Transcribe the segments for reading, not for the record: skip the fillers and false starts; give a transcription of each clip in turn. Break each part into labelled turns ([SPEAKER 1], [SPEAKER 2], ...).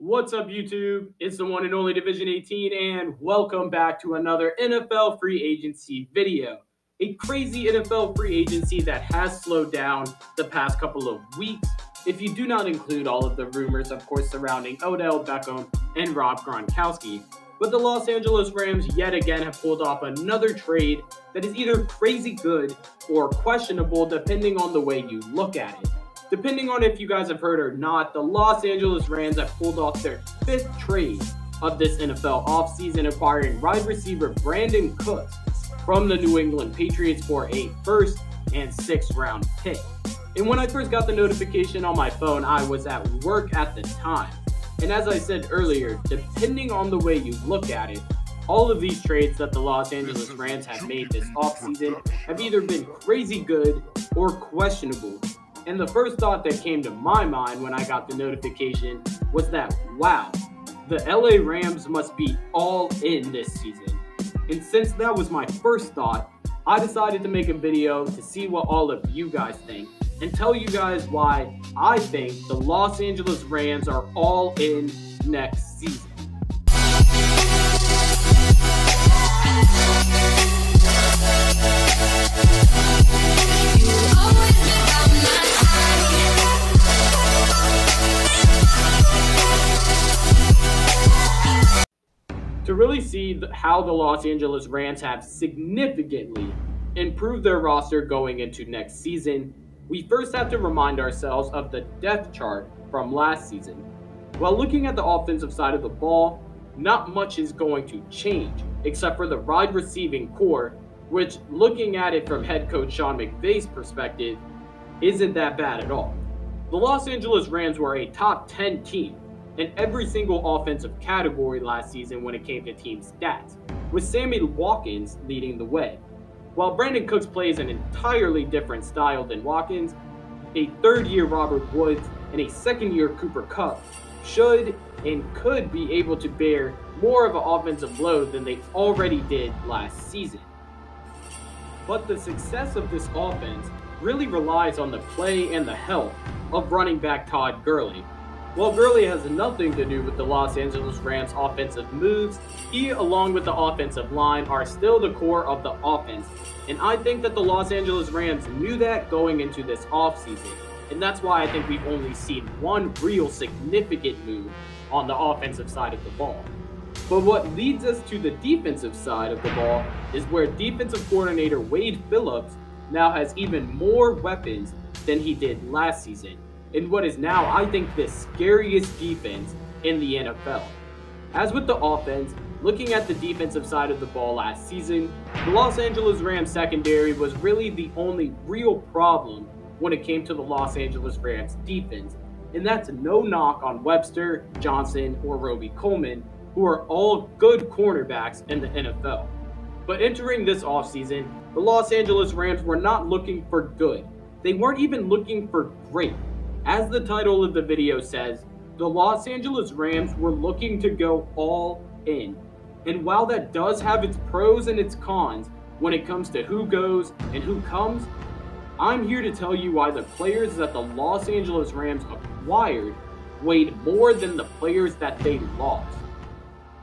[SPEAKER 1] What's up, YouTube? It's the one and only Division 18, and welcome back to another NFL free agency video. A crazy NFL free agency that has slowed down the past couple of weeks, if you do not include all of the rumors, of course, surrounding Odell Beckham and Rob Gronkowski. But the Los Angeles Rams yet again have pulled off another trade that is either crazy good or questionable depending on the way you look at it. Depending on if you guys have heard or not, the Los Angeles Rams have pulled off their 5th trade of this NFL offseason, acquiring wide receiver Brandon Cooks from the New England Patriots for a 1st and 6th round pick. And when I first got the notification on my phone, I was at work at the time. And as I said earlier, depending on the way you look at it, all of these trades that the Los Angeles Rams have made this offseason have either been crazy good or questionable. And the first thought that came to my mind when I got the notification was that, wow, the LA Rams must be all in this season. And since that was my first thought, I decided to make a video to see what all of you guys think and tell you guys why I think the Los Angeles Rams are all in next season. To really see how the Los Angeles Rams have significantly improved their roster going into next season, we first have to remind ourselves of the depth chart from last season. While looking at the offensive side of the ball, not much is going to change, except for the wide receiving core, which, looking at it from head coach Sean McVay's perspective, isn't that bad at all. The Los Angeles Rams were a top 10 team in every single offensive category last season when it came to team stats, with Sammy Watkins leading the way. While Brandon Cooks plays an entirely different style than Watkins, a third-year Robert Woods and a second-year Cooper Kupp should and could be able to bear more of an offensive load than they already did last season. But the success of this offense really relies on the play and the health of running back Todd Gurley. While Gurley has nothing to do with the Los Angeles Rams' offensive moves, he, along with the offensive line, are still the core of the offense. And I think that the Los Angeles Rams knew that going into this offseason. And that's why I think we've only seen one real significant move on the offensive side of the ball. But what leads us to the defensive side of the ball is where defensive coordinator Wade Phillips now has even more weapons than he did last season, in what is now, I think, the scariest defense in the NFL. As with the offense, looking at the defensive side of the ball last season, the Los Angeles Rams secondary was really the only real problem when it came to the Los Angeles Rams defense. And that's no knock on Webster, Johnson, or Roby Coleman, who are all good cornerbacks in the NFL. But entering this offseason, the Los Angeles Rams were not looking for good. They weren't even looking for great. As the title of the video says, the Los Angeles Rams were looking to go all in. And while that does have its pros and its cons when it comes to who goes and who comes, I'm here to tell you why the players that the Los Angeles Rams acquired weighed more than the players that they lost.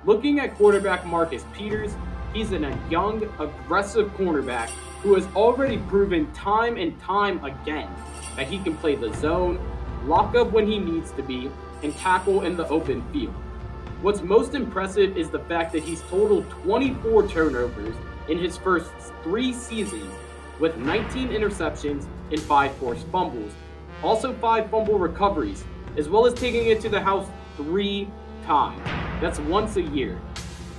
[SPEAKER 1] Looking at quarterback Marcus Peters, he's a young, aggressive cornerback who has already proven time and time again that he can play the zone, lock up when he needs to be, and tackle in the open field. What's most impressive is the fact that he's totaled 24 turnovers in his first 3 seasons, with 19 interceptions and 5 forced fumbles, also 5 fumble recoveries, as well as taking it to the house 3 times. That's once a year.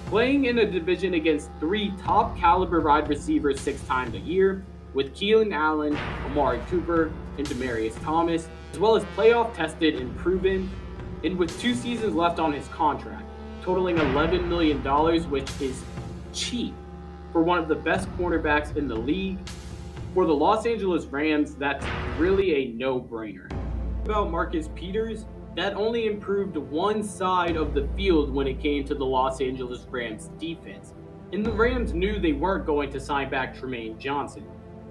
[SPEAKER 1] Playing in a division against 3 top caliber wide receivers 6 times a year, with Keelan Allen, Amari Cooper, and Demaryius Thomas, as well as playoff tested and proven, and with 2 seasons left on his contract, totaling $11 million, which is cheap for one of the best cornerbacks in the league. For the Los Angeles Rams, that's really a no-brainer. About Marcus Peters, that only improved one side of the field when it came to the Los Angeles Rams defense, and the Rams knew they weren't going to sign back Tremaine Johnson.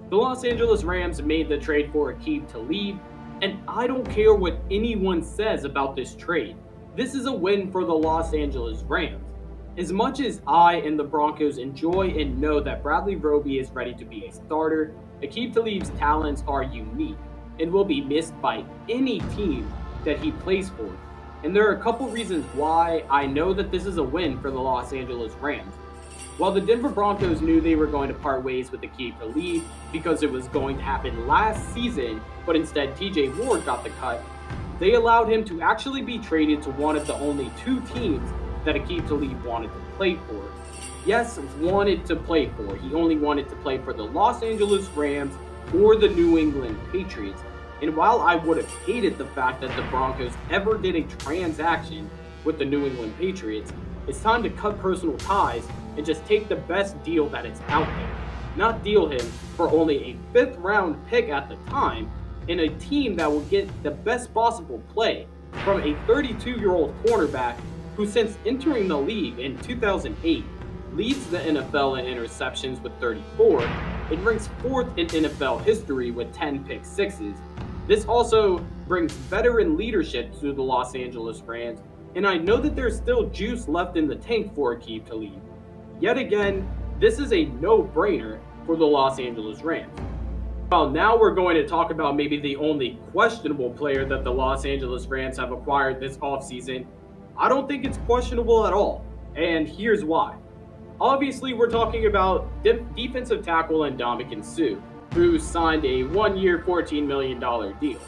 [SPEAKER 1] The Los Angeles Rams made the trade for Talib, and I don't care what anyone says about this trade. This is a win for the Los Angeles Rams. As much as I and the Broncos enjoy and know that Bradley Roby is ready to be a starter, Aqib Talib's talents are unique and will be missed by any team that he plays for. And there are a couple reasons why I know that this is a win for the Los Angeles Rams. While the Denver Broncos knew they were going to part ways with Aqib Talib because it was going to happen last season, but instead TJ Ward got the cut, they allowed him to actually be traded to one of the only two teams that Aqib Talib wanted to play for. Yes, wanted to play for. He only wanted to play for the Los Angeles Rams or the New England Patriots. And while I would have hated the fact that the Broncos ever did a transaction with the New England Patriots, it's time to cut personal ties and just take the best deal that is out there. Not deal him for only a 5th round pick at the time in a team that will get the best possible play from a 32-year-old cornerback who since entering the league in 2008 leads the NFL in interceptions with 34 and ranks 4th in NFL history with 10 pick sixes. This also brings veteran leadership to the Los Angeles Rams, and I know that there's still juice left in the tank for Aqib Talib. Yet again, this is a no-brainer for the Los Angeles Rams. Well, now we're going to talk about maybe the only questionable player that the Los Angeles Rams have acquired this offseason. I don't think it's questionable at all, and here's why. Obviously, we're talking about defensive tackle Ndamukong Suh, who signed a 1-year, $14 million deal.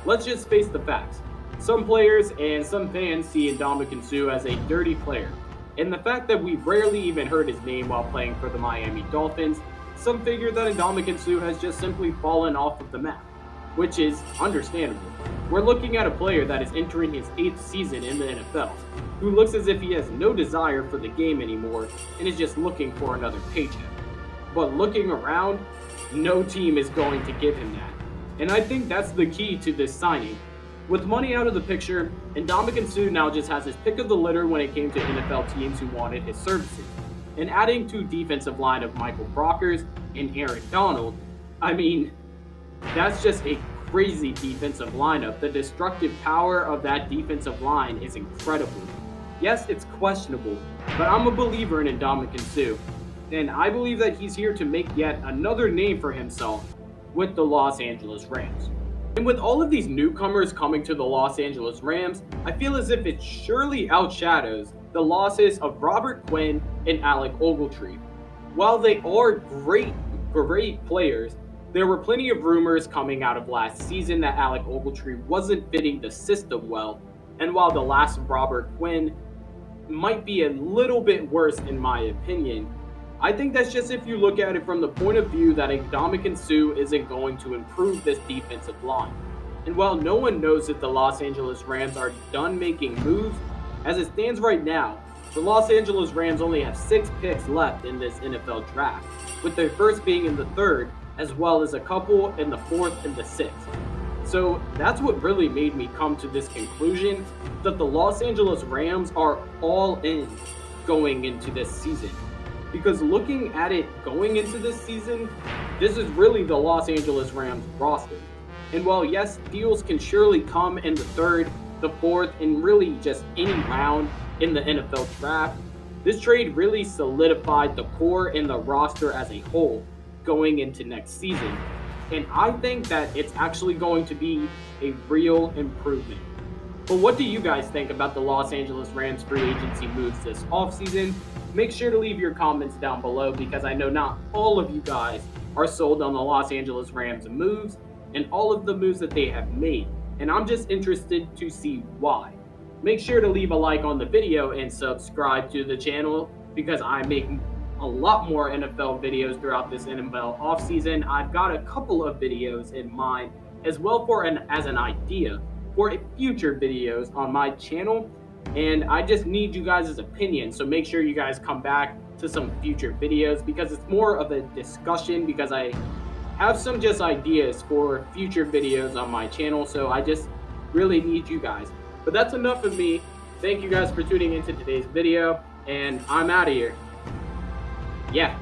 [SPEAKER 1] Let's just face the facts. Some players and some fans see Ndamukong Suh as a dirty player, and the fact that we rarely even heard his name while playing for the Miami Dolphins, some figure that Ndamukong Suh has just simply fallen off of the map, which is understandable. We're looking at a player that is entering his 8th season in the NFL, who looks as if he has no desire for the game anymore and is just looking for another paycheck. But looking around, no team is going to give him that. And I think that's the key to this signing. With money out of the picture, Ndamukong Suh now just has his pick of the litter when it came to NFL teams who wanted his services. And adding to defensive line of Michael Brockers and Aaron Donald, I mean, that's just a crazy defensive lineup. The destructive power of that defensive line is incredible. Yes, it's questionable, but I'm a believer in Ndamukong Suh, and I believe that he's here to make yet another name for himself with the Los Angeles Rams. And with all of these newcomers coming to the Los Angeles Rams, I feel as if it surely outshadows the losses of Robert Quinn and Alec Ogletree. While they are great players, there were plenty of rumors coming out of last season that Alec Ogletree wasn't fitting the system well, and while the last of Robert Quinn might be a little bit worse in my opinion, I think that's just if you look at it from the point of view that Ndamukong Suh isn't going to improve this defensive line. And while no one knows if the Los Angeles Rams are done making moves, as it stands right now, the Los Angeles Rams only have 6 picks left in this NFL draft, with their first being in the 3rd, as well as a couple in the 4th and the 6th. So that's what really made me come to this conclusion that the Los Angeles Rams are all in going into this season. Because looking at it going into this season, this is really the Los Angeles Rams roster. And while yes, deals can surely come in the 3rd, the 4th, and really just any round in the NFL draft, this trade really solidified the core and the roster as a whole going into next season. And I think that it's actually going to be a real improvement. But what do you guys think about the Los Angeles Rams free agency moves this offseason? Make sure to leave your comments down below because I know not all of you guys are sold on the Los Angeles Rams moves and all of the moves that they have made. And I'm just interested to see why. Make sure to leave a like on the video and subscribe to the channel because I make a lot more NFL videos throughout this NFL offseason. I've got a couple of videos in mind as well as an idea for future videos on my channel. And I just need you guys' opinion. So make sure you guys come back to some future videos because it's more of a discussion because I have some just ideas for future videos on my channel. So I just really need you guys. But that's enough of me. Thank you guys for tuning into today's video and I'm out of here. Yeah.